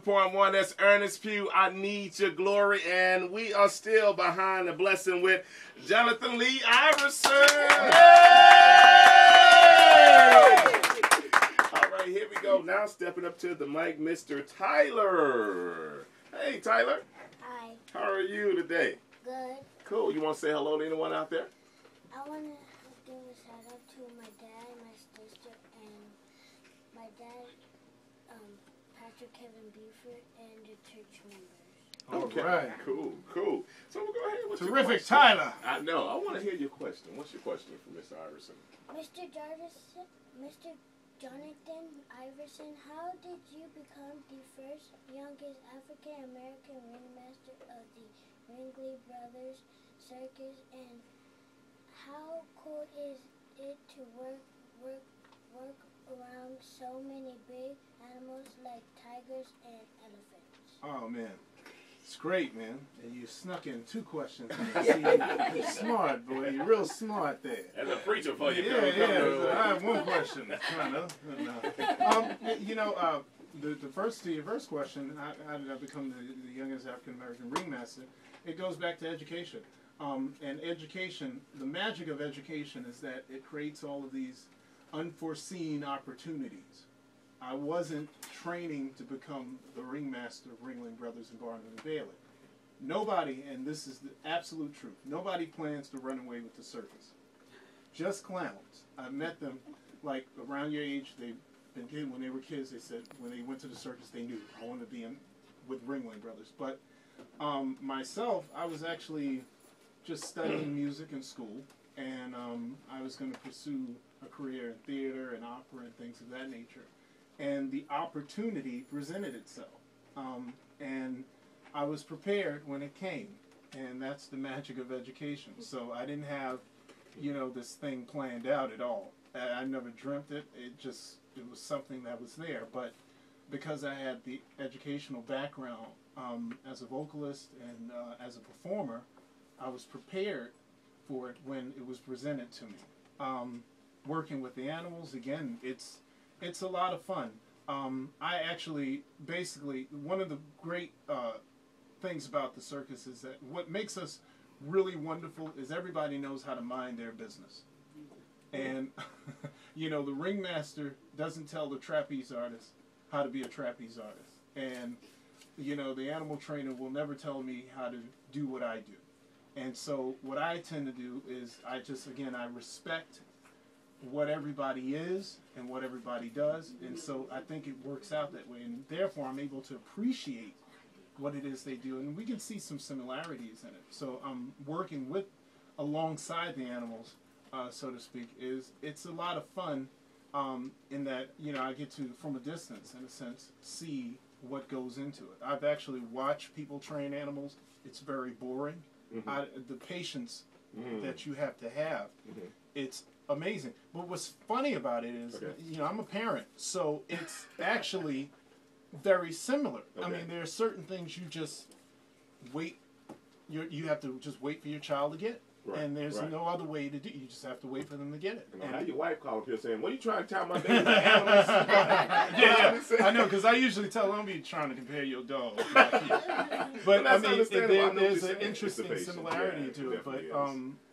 101.1. That's Ernest Pugh. I need your glory. And we are still behind the blessing with Johnathan Lee Iverson. All right, here we go. Now stepping up to the mic, Mr. Tyler. Hey, Tyler. Hi. How are you today? Good. Cool. You want to say hello to anyone out there? I want to give a shout out to my dad, my sister, and my dad, Pastor Kevin Buford, and the church members. Okay. All right. Cool, cool. So we'll go ahead with your Terrific, question. Tyler. I know. I want to hear your question. What's your question for Mr. Iverson? Mr. Johnathan Iverson, how did you become the first youngest African-American ringmaster of the Ringling Brothers Circus, and how cool is it to work around so many big animals like tigers and elephants? Oh, man. It's great, man. And you snuck in 2 questions. See, you're smart, boy. You're real smart there. As a preacher for you. Yeah. I have 1 question, kind of. The first to your first question, how did I become the youngest African-American ringmaster? It goes back to education. And education, the magic of education is that it creates all of these unforeseen opportunities. I wasn't training to become the ringmaster of Ringling Brothers and Barnum and Bailey. Nobody, and this is the absolute truth, nobody plans to run away with the circus. Just clowns. I met them like around your age. They've been kids when they were kids. They said when they went to the circus, they knew I wanted to be in with Ringling Brothers. But myself, I was actually just studying music in school, and I was going to pursue a career in theater and opera and things of that nature. And the opportunity presented itself. And I was prepared when it came. And that's the magic of education. So I didn't have, this thing planned out at all. I never dreamt it. It was something that was there. But because I had the educational background as a vocalist and as a performer, I was prepared for it when it was presented to me. Working with the animals, again, it's a lot of fun. I actually, basically, one of the great things about the circus is that what makes us really wonderful is everybody knows how to mind their business. And, the ringmaster doesn't tell the trapeze artist how to be a trapeze artist. And, the animal trainer will never tell me how to do what I do. And so what I tend to do is I respect what everybody is and what everybody does, and so I think it works out that way, and therefore I'm able to appreciate what it is they do, and we can see some similarities in it. So I'm working alongside the animals, so to speak. It's a lot of fun in that I get to, from a distance, in a sense, see what goes into it. I've actually watched people train animals. It's very boring. The patience that you have to have, it's amazing. But what's funny about it is, I'm a parent, so it's actually very similar. I mean, there are certain things you just wait. You have to just wait for your child to get, and there's no other way to do it. You just have to wait for them to get it. And how your wife called up here saying, "What are you trying to tell my baby animals?" I know, because I usually tell them, "Don't be trying to compare your dog." But I mean, there's an interesting similarity to it. But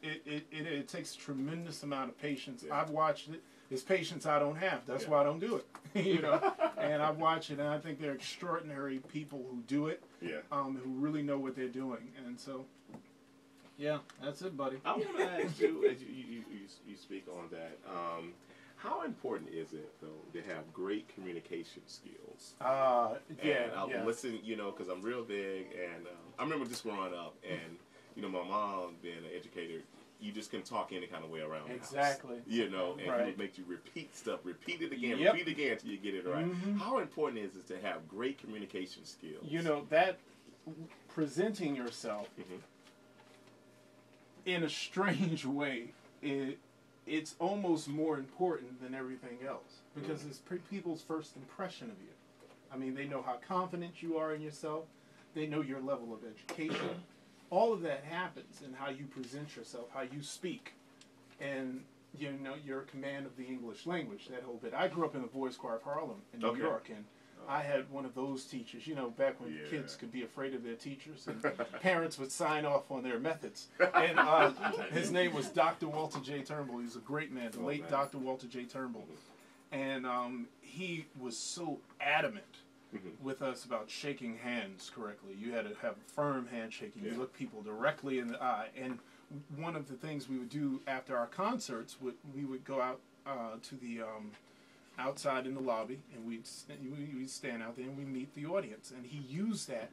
it takes a tremendous amount of patience. I've watched it. It's patience I don't have. That's why I don't do it. And I've watched it, and I think they're extraordinary people who do it. Who really know what they're doing, and so. Yeah, that's it, buddy. I want to ask you, as you speak on that, how important is it, though, to have great communication skills? I'll listen, because I'm real big, and I remember just growing up, and, my mom being an educator, you just can talk any kind of way around the house. And he would make you repeat stuff, repeat it again until you get it right. How important is it to have great communication skills? That presenting yourself in a strange way, it's almost more important than everything else, because it's people's first impression of you. I mean, they know how confident you are in yourself. They know your level of education. All of that happens in how you present yourself, how you speak, and your command of the English language, that whole bit. I grew up in the Boys Choir of Harlem in New York, and I had one of those teachers, you know, back when kids could be afraid of their teachers and parents would sign off on their methods. And his name was Dr. Walter J. Turnbull. He was a great man, the late Dr. Walter J. Turnbull. And he was so adamant with us about shaking hands correctly. You had to have a firm handshaking. You look people directly in the eye. And one of the things we would do after our concerts, we would go out to the outside in the lobby, and we'd stand out there and we'd meet the audience. And he used that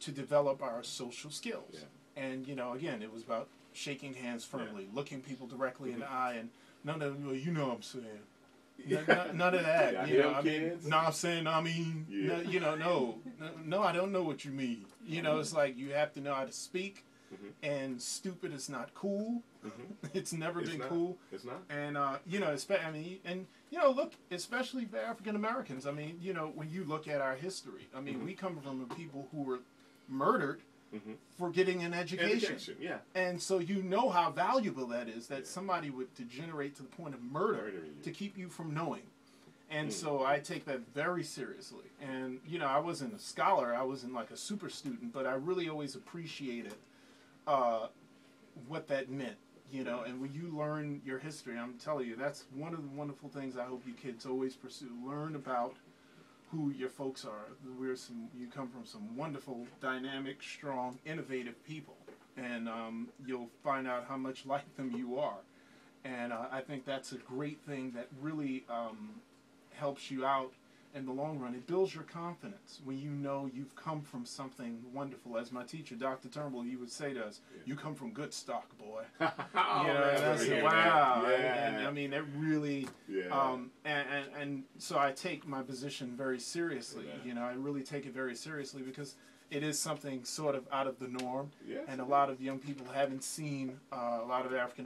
to develop our social skills. Yeah. And, you know, again, it was about shaking hands firmly, looking people directly in the eye, and none of, well, you know what I'm saying. None of that. Yeah, you know, I mean, no, I'm saying, I mean, no, you know, no, I don't know what you mean. You know, it's like you have to know how to speak. And stupid is not cool. It's never been cool. It's not. And you know, I mean, and you know, look, especially for African Americans. I mean, you know, when you look at our history, I mean, we come from people who were murdered for getting an education. Yeah. And so you know how valuable that is. That somebody would degenerate to the point of murder to keep you from knowing. And so I take that very seriously. And you know, I wasn't a scholar. I wasn't like a super student, but I really always appreciated what that meant, you know. And when you learn your history, I'm telling you, that's one of the wonderful things I hope you kids always pursue. Learn about who your folks are. You come from some wonderful, dynamic, strong, innovative people, and you'll find out how much like them you are. And I think that's a great thing that really helps you out in the long run. It builds your confidence when you know you've come from something wonderful. As my teacher, Dr. Turnbull, he would say to us, "You come from good stock, boy." You know, and I said, "Wow!" And I mean, it really. And so I take my position very seriously. You know, I really take it very seriously because it is something sort of out of the norm, and a lot of young people haven't seen a lot of African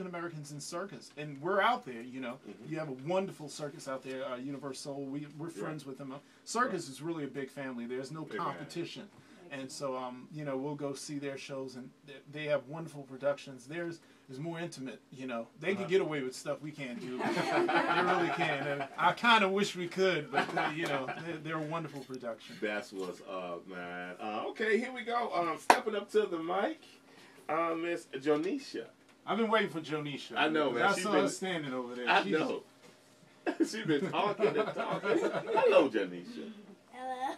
Americans in circus, and we're out there. You know, you have a wonderful circus out there, Universal. We're friends with them. Circus is really a big family. There's no competition, and so you know, we'll go see their shows, and they have wonderful productions. Theirs is more intimate. You know, they can get away with stuff we can't do. They really can. And I kind of wish we could, but you know, they're a wonderful production. That's what's up, man. Okay, here we go. Stepping up to the mic, Miss Jonisha. I've been waiting for Jonisha. I know, man. I saw her standing over there. I know. She's been talking and talking. Hello, Jonisha. Hello.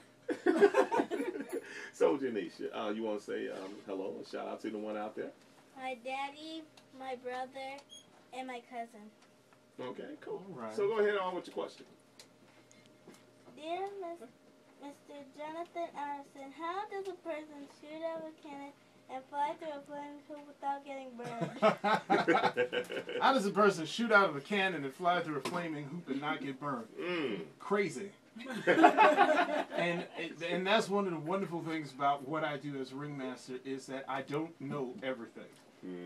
So, Jonisha, you want to say hello and shout out to the one out there? My daddy, my brother, and my cousin. Okay, cool. All right. So go ahead on with your question. Dear Mr. Johnathan Iverson, how does a person shoot out a cannon and fly through a flaming hoop without getting burned? How does a person shoot out of a cannon and fly through a flaming hoop and not get burned? Crazy. and that's one of the wonderful things about what I do as ringmaster is that I don't know everything.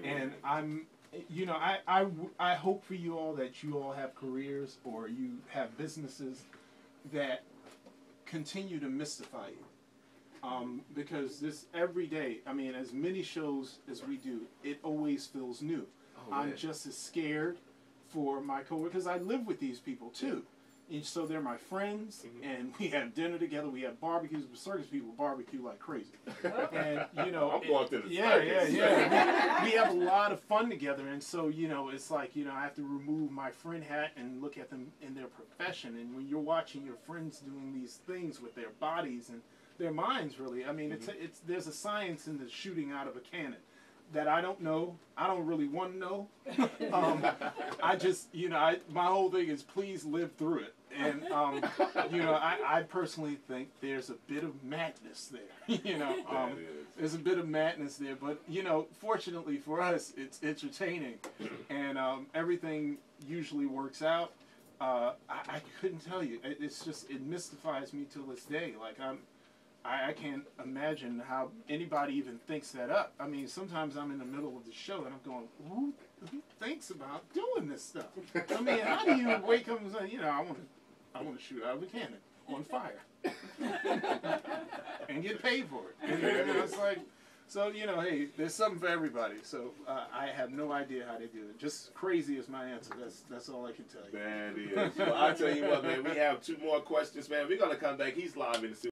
And I'm, you know, I hope for you all that you all have careers or you have businesses that continue to mystify you. Because this every day, I mean, as many shows as we do, it always feels new. I'm just as scared for my coworkers. I live with these people too. And so they're my friends, and we have dinner together. We have barbecues. The circus people barbecue like crazy. And, you know, I'm going to the circus. We have a lot of fun together. And so, you know, it's like, you know, I have to remove my friend hat and look at them in their profession. And when you're watching your friends doing these things with their bodies and their minds, really, I mean, there's a science in the shooting out of a cannon that I don't know. I don't really want to know. I just, you know, my whole thing is please live through it. And, you know, I personally think there's a bit of madness there. You know, there's a bit of madness there. But, you know, fortunately for us, it's entertaining. And everything usually works out. I couldn't tell you. It's just, it mystifies me till this day. Like, I can't imagine how anybody even thinks that up. I mean, sometimes I'm in the middle of the show and I'm going, who thinks about doing this stuff? I mean, how do you wake up and say, you know, I want to shoot out of a cannon on fire and get paid for it? And it's like, So, you know, hey, there's something for everybody. So I have no idea how they do it. Just crazy is my answer. That's all I can tell you. That is. Well, I'll tell you what, man. We have 2 more questions, man. We're going to come back. He's live in the studio.